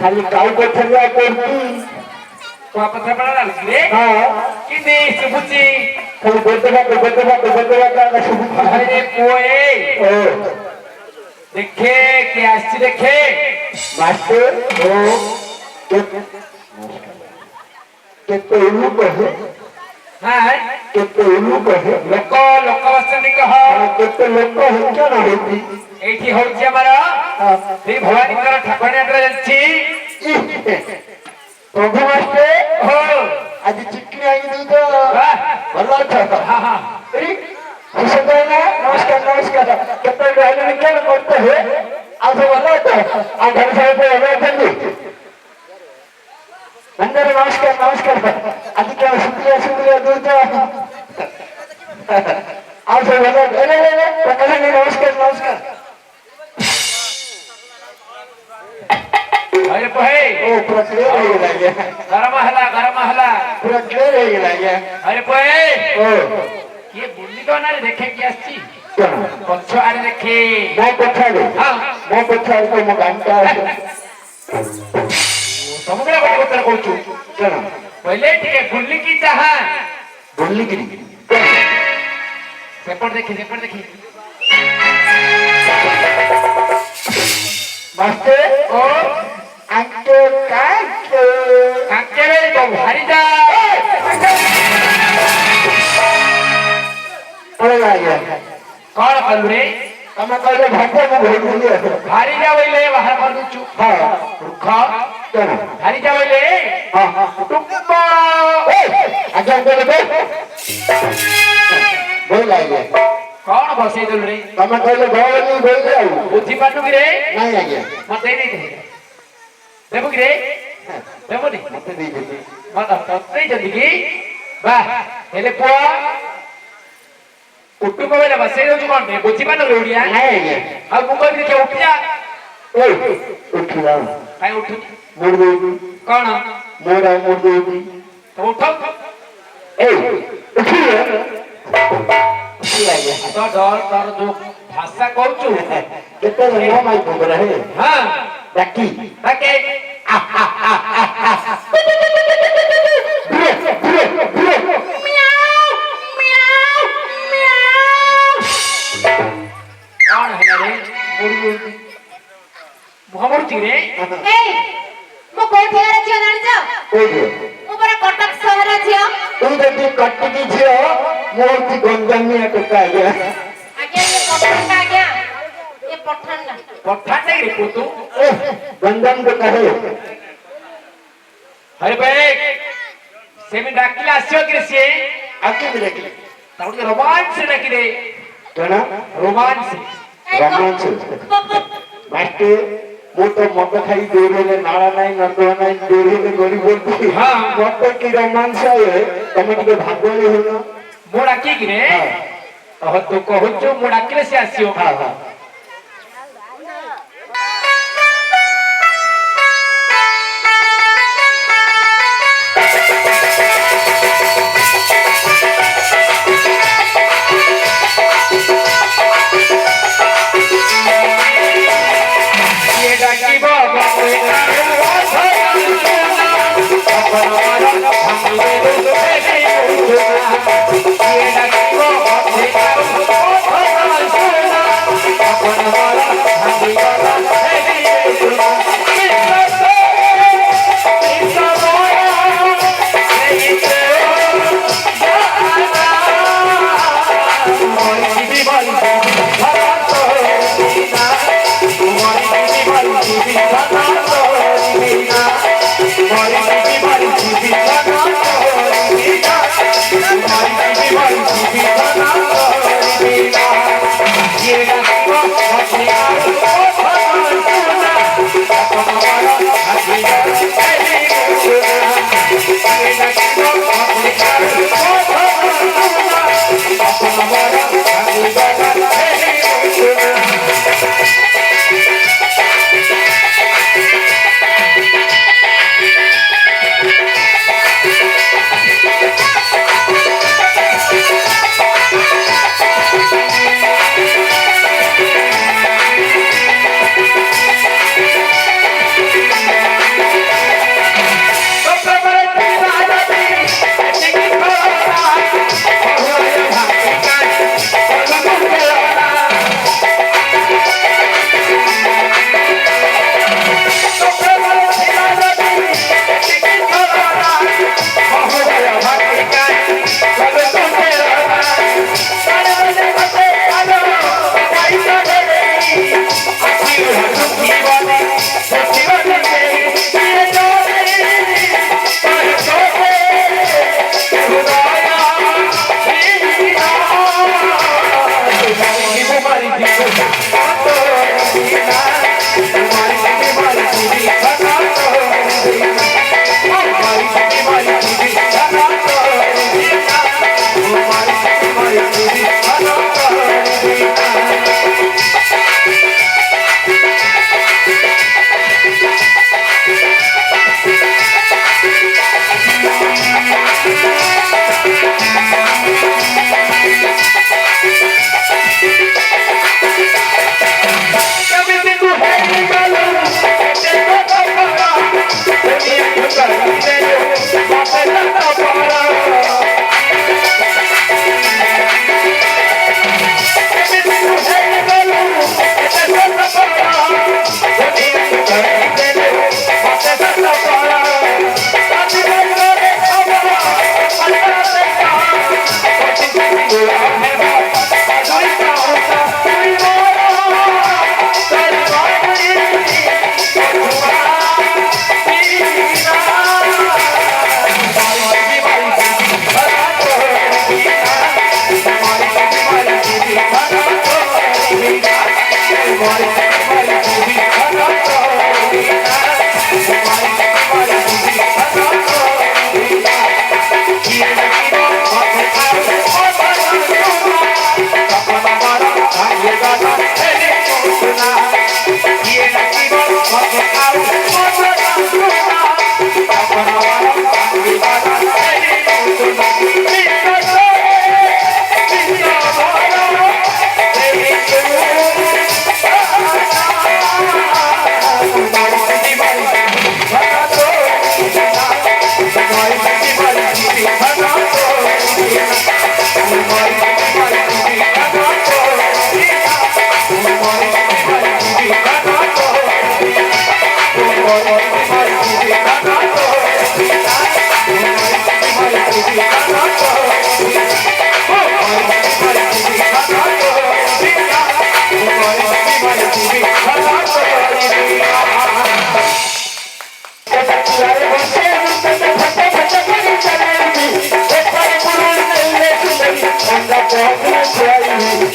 खाली काउ पथरिया करती तो पथर पड़ा लागले हां कि दे सुबुची खाली बेटवा का सुबुची अरे पोए ओ देखे के आसी देखे मास्टर ओ के तो उलू कहे हां के तो उलू कहे लोक वस्तु कह के तो लोक है क्या ना होती एठी होची हमारा श्री भवानी कर ठाकुर यात्रा जाची प्रभु मास्टर हो आज चिकनी आई दी तो भलो था हां हां अरे नमस्कार कितना डायलॉग क्या करते हैं आज भलो था आ घर से पे हमें बंदी अंदर नमस्कार आज क्या शुक्रिया दूध आज भलो अरे प्रकाश नमस्कार अरे पहे ओ पूरा क्लियर हो गया गरम हला पूरा क्लियर हो गया अरे पहे ओ ये बुल्ली तो ना देखे की आसी क्या पछो आरे देखे मैं पछाड़े हां मैं पछाड़ को मैं घंटा समुद्र बड़ी उत्तर कहू क्या पहले ठीक है बुल्ली की चाह बुल्ली की सेपट देखी मास्टर ओ अंके काके रे तो भारी जा पड़ गया कौन कलू रे हम कहले घंटे में भेज दिए भारी जा वइले बाहर कर दू चु हां रुख क्या भारी जा वइले हां टुप्पा ए आगे बोल बे बोल आइए कौन बसे दल रे हम कहले भवन नहीं बोल जाओ बुद्धि पाटू रे नहीं आ गया मते नहीं दे देबो रे देबो नहीं मत दे दे मत तत्ते जंदिगी बा हेले पुआ कुटुंब बेला बसे दउ कोन रे बुद्धि पाटू रे उड़िया नहीं आ गया अब मुको के उठ जा ए उठ जा काई उठ मुड़ दे कौन मुड़ दे तो उठो ए उठिए तो डर जो भाषा कहू केते नो माई को रहे हां बाकी ताके कौन है रे मुर्गी मुहमूर्ति रे ए मो कोठी रे छियो जानि छ कोई दे ऊपर कटक शहर छियो तू देखी कटकी छियो मूर्ति गंजमिया टका गया आगे ये पठान का गया ये पठान ना पठान नहीं रे पुतू गंजम को कहे हरे भाई सेमी डाकिला आसियो कि से आके भी देखले ताऊ के रोमांस से डाकी रे केना रोमांस रोमांस मास्टर ମୁଁ ତ ମଦ ଖାଇ ଦୌଡ଼ିଲେ ନାଳ ନାହିଁ ନର୍ଦ୍ଦମା ନାହିଁ ଦୌଡ଼ିଲେ ଗରିବ ହଁ। ମତେ କି ରୋମାଂସ ହୁଏ ତମେ ଟିକେ ଭାଗଳି ହେଉନ ମୁଁ ଡାକିକି ରେ ତୁ କହୁଛୁ ମୁଁ ଡାକିଲେ ସେ ଆସିବ ହଁ ହଁ କିଏ ଡାକିବ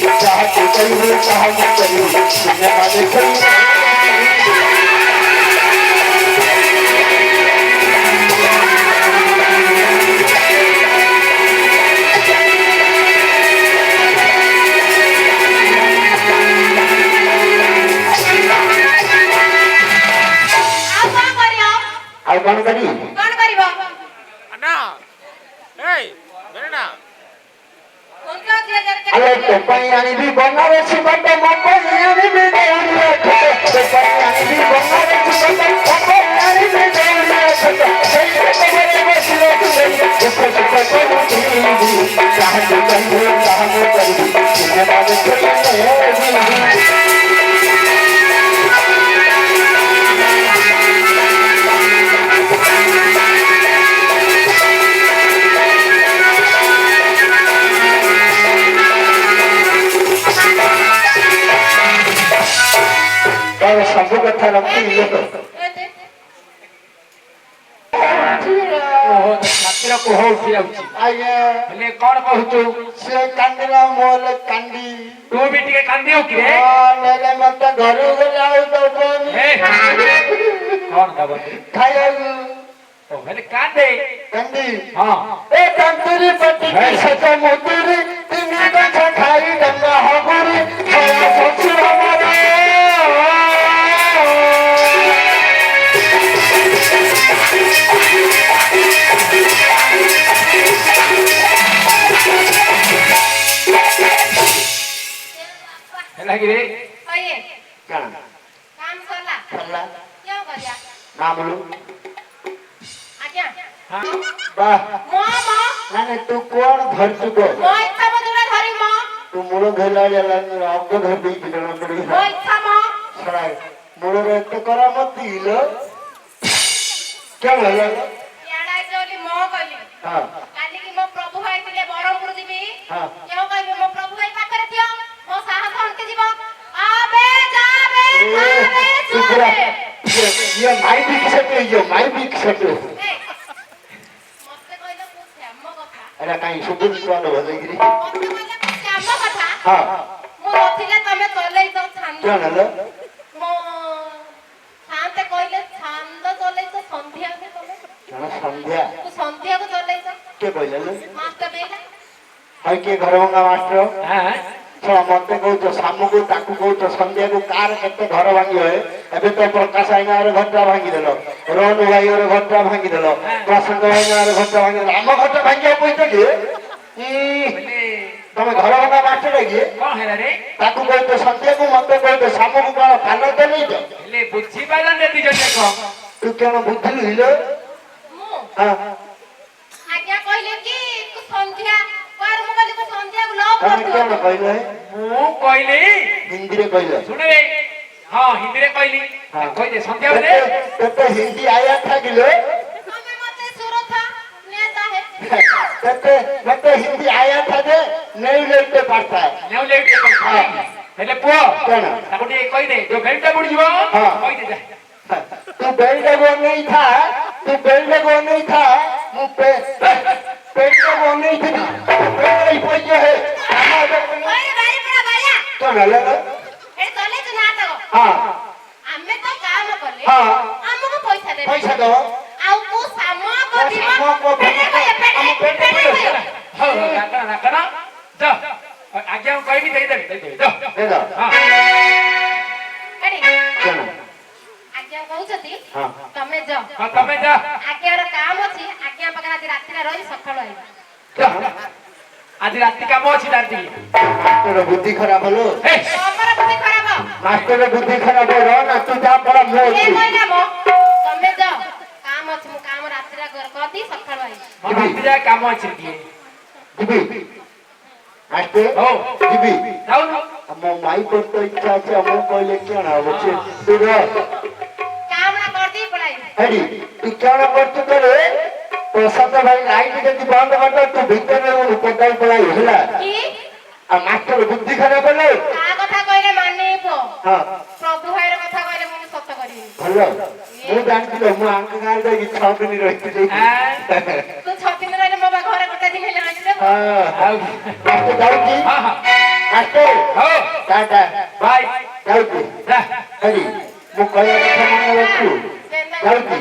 चाहते कहीं चाहते कहीं ଆଉ କଣ କରିବି? କଣ କରିବ? ନା ଏଇ ନା କୋଉଠି ଅଛି ହଜାର ଆରେ ତୋ ପାଇଁ ଆଣିବି ବନାରସି ପଟ ମୋ ପାଇଁ ଆଣିବି ଦେଉଳିଆ ଖଟ ତୋ ପାଇଁ ଆଣିବି ବନାରସି ପଟ ମୋ ପାଇଁ ଆଣିବି ଦେଉଳିଆ ଖଟ ସେଇ ଖଟରେ ବସିଲେ ତୁ ଦୁଃଖ ସୁଖ କରୁଥିବି ଯାହାକୁ କହିବୁ ତାହାକୁ କରିବି ସିନେମା ଦେଖିଲେ ସବୁ କଥା ରଖିଲେ ଛାତିର କୋହ ଉଠି ଯାଉଛି ଆଜ୍ଞା ହେଲେ କଣ କହୁଛୁ ସେ କାନ୍ଦିଲା ମୋର କାନ୍ଦି ତୁ ବି ଟିକେ କାନ୍ଦିବୁ କି ରେ ନେଲେ ମତେ ଘରକୁ ଗଲେ ଆଉ ଦବନି କଣ ଦବ ଖାଇବାକୁ ହେଲେ କାନ୍ଦେ କାନ୍ଦି ହଁ ଏ କାନ୍ତୁରି ପତି ସତ ମୁଦୁରି ତିନି ଗଛ ଖାଇ ଡଙ୍ଗା ହଗୁରି ଛୟା ଶ୍ୱଶୁର ମୋର ହେଲା କି ରେ ଓଏ କଣ କାମ ସଲା ହେଲା କ୍यों କରିया ମାମଲୁ ଆଜ୍ଞା ବାহ ମો ନାନେ ତୁ କଣ ଧରଛୁ କହ ମୋ ଇଚ୍ଛା ମଧୁରା ଧରି ମो ତୁ ମୂଳ ଧଇଲା ଭଳିଆ ଅଗ ଧରି ଦେଇକି ଜଣା ପଡିବ ମୋ ଇଚ୍ଛା ମो ଶଳା ମୂଳରେ ଏତେ କରାମତି ଲୋ କେଣ ହେଲା ଇଆଡା ଜଲି ମो କହିଲି ହଁ କାଲି କି ମୋ ପ୍ରଭୁ ଭାଇ ଥିଲେ ବରମପୁର ଯିବି ହଁ କ୍यों କହିବି ମୋ ପ୍ରଭୁ ଭାଇ ପାଖରେ ଥିଅ ମୋ ସାହସ ଅଣ୍ଟି ଯିବ ଆବେ ଯାବେ ଯାବେ ତୁ ପୁରା ଯାବେ ये माई भी सकते हो माई भी सकते हो ମତେ କହିଲେ ମୁଁ ଶ୍ୟାମ କଥା अरे कहीं सुबह निकल हो जाएगी ମତେ କହିଲେ ମୁଁ ଶ୍ୟାମ କଥା हाँ ମୁଁ ନଥିଲେ ତମେ ଚଲେଇ ତ ଛାନ୍ଦ क्या नलो ମୋ ଶାନ୍ତେ କହିଲେ ଛାନ୍ଦ ଚଲେଇ ତ ସନ୍ଧ୍ୟାକୁ ଚଲେଇ क्या संध्या ତୁ ସନ୍ଧ୍ୟାକୁ ଚଲେଇ ତ के कहले लो ମାଷ୍ଟର ବେଲା हाय के घर भंगा मास्टर ହଁ ଶୁଣ ମତେ କହୁଛ ସାମକୁ ତାକୁ କହୁଛ ସନ୍ଧ୍ୟାକୁ କାର କେତେ ଘର ଭାଙ୍ଗି ହୁଏ ଏବେ ତ ପ୍ରକାଶ ଭାଇନାର ଘରଟା ଭାଙ୍ଗିଦେଲ ରୋହନ ଭାଇର ଘରଟା ଭାଙ୍ଗିଦେଲ ପ୍ରଶାନ୍ତ ଭାଇନାର ଘରଟା ଭାଙ୍ଗିଦେଲ ଆମ ଘରଟା ଭାଙ୍ଗିବାକୁ କହୁଛ କି ତମେ ଘର ଭଙ୍ଗା ମାଷ୍ଟର କି କଣ ହେଲା ରେ ତାକୁ କହୁଛ ସନ୍ଧ୍ୟାକୁ ମତେ କହୁଛ ସାମକୁ କଣ ପାନ ଦେଲେଇଛ ହେଲେ ବୁଝିପାରିଲାନି ଦି ଜଣ ଯାକ ତୁ କଣ ବୁଝିଲୁ ହିଲୋ ମୁଁ ହଁ ଆଜ୍ଞା କହିଲେ କି ତୁ ସନ୍ଧ୍ୟା କୁଆଡେ ମୁଁ କହିଲି ତୁ ସନ୍ଧ୍ୟାକୁ ଲଭ ତମେ କଣ କରୁଛୁ କହିଲ ମୁଁ କହିଲି ହିନ୍ଦୀରେ କହିଲ ଶୁଣିବେ ହଁ ହିନ୍ଦୀରେ କହିଲି କହିଦେ ସନ୍ଧ୍ୟା ବେଳେ तेरे हिंदी आया था कि लो ତମେ ମତେ ସୁରଥା ନେତା ହେ तेरे हिंदी आया था जे नहीं लेते पड़ता है ନେଉ ଲେଟ୍ ହେଲେ ପୁଅ କଣ? ତାକୁ ଟିକେ କହିଦେ ଯୋଉ ବେଲ୍ଟଟା ବୁଡିଯିବ ହଁ। କହିଦେ ଯା तू बेल्ट को नहीं था मु पेट को नहीं थी पेट पैसे है ଓଏ ବାରି ପଡା ବାୟା तो नले ଏ ଚଲେ ତୁ ନାଟକ हाँ ଆମେ ତ କାମ କଲେ ହଁ। ଆମକୁ ପଇସା ଦେବେ पैसा दो ଆଉ ତୁ ସାମ କରିବ ସାମ କ ପେଟେ କହିବ ଆମ ପେଟେ ପେଟେ କହିବ। କହିବ ହଉ ରାକଣ ଯା ଆଜ୍ଞା ମୁଁ କହିବି ଦେଇଦେବି ଯା दे दो ହଁ ଏଡି क्या ଆଜ୍ଞା କହୁଛନ୍ତି हाँ ତମେ ଯାଅ ହଁ ତମେ ଯା ଆଜ୍ଞାର କାମ ଅଛି ଆଜ୍ଞା ପାଖରେ ଆଜି ରାତିରେ ରହି ସକାଳୁ ଆଇବ ଯା। ଆଜି ରାତି କାମ ଅଛି ଦାଦି मास्टर बुद्धि खराब लो ତମର ବୁଦ୍ଧି ଖରାପ मास्टर बुद्धि खराब रो ना तू जा पड़ा ଏ मोर କହିଲା ମୋ ତମେ ଯାଅ କାମ ଅଛି ମୁଁ କାମ ରାତିରେ କରିଦି ସକାଳୁ ଆଇବି ମୋ ରାତି ଯାଏ କାମ ଅଛି ଟିକେ जीबी मास्टर ହଉ जीबी ଯାଉନୁ मो माई को तो इच्छा আছে আমু কইলে কেন হবে তু র କାମଟା କରିଦି ପଳାଇବି হেডি তু কেন করতে তোরে প্রসাদ ভাই লাইট যদি বন্ধ করতো তু ভিতরে পদাল পলাই হলা কি আর মাস্টার বুদ্ধি খারাপ হলে ତା କଥା କହିଲେ ମାନିବ হ্যাঁ ପ୍ରଭୁ ଭାଇର କଥା କହିଲେ ମୁଁ ସତ କରିବି ଭଲ ମୁଁ ଜାଣିଥିଲି ମୁଁ ଆଙ୍କ ଗାଁରେ ଯାଇକି 6 ଦିନ ରହିଥିଲି ତୁ 6 ଦିନ ରହିଲେ ମୋ ଘରେ ଗୋଟେ ଦିନ ହେଲେ ଆସିଲେ ହଁ ଆଉ ମାଷ୍ଟର ଯାଉଛି ହଁ ହଁ ମାଷ୍ଟର ହଉ ଟାଟା ବାଇ ଯାଉଛି ଯା ହେଡି ମୁଁ କହିବା କଥା ମନେ ରଖୁ ସେ ଯାଉଛି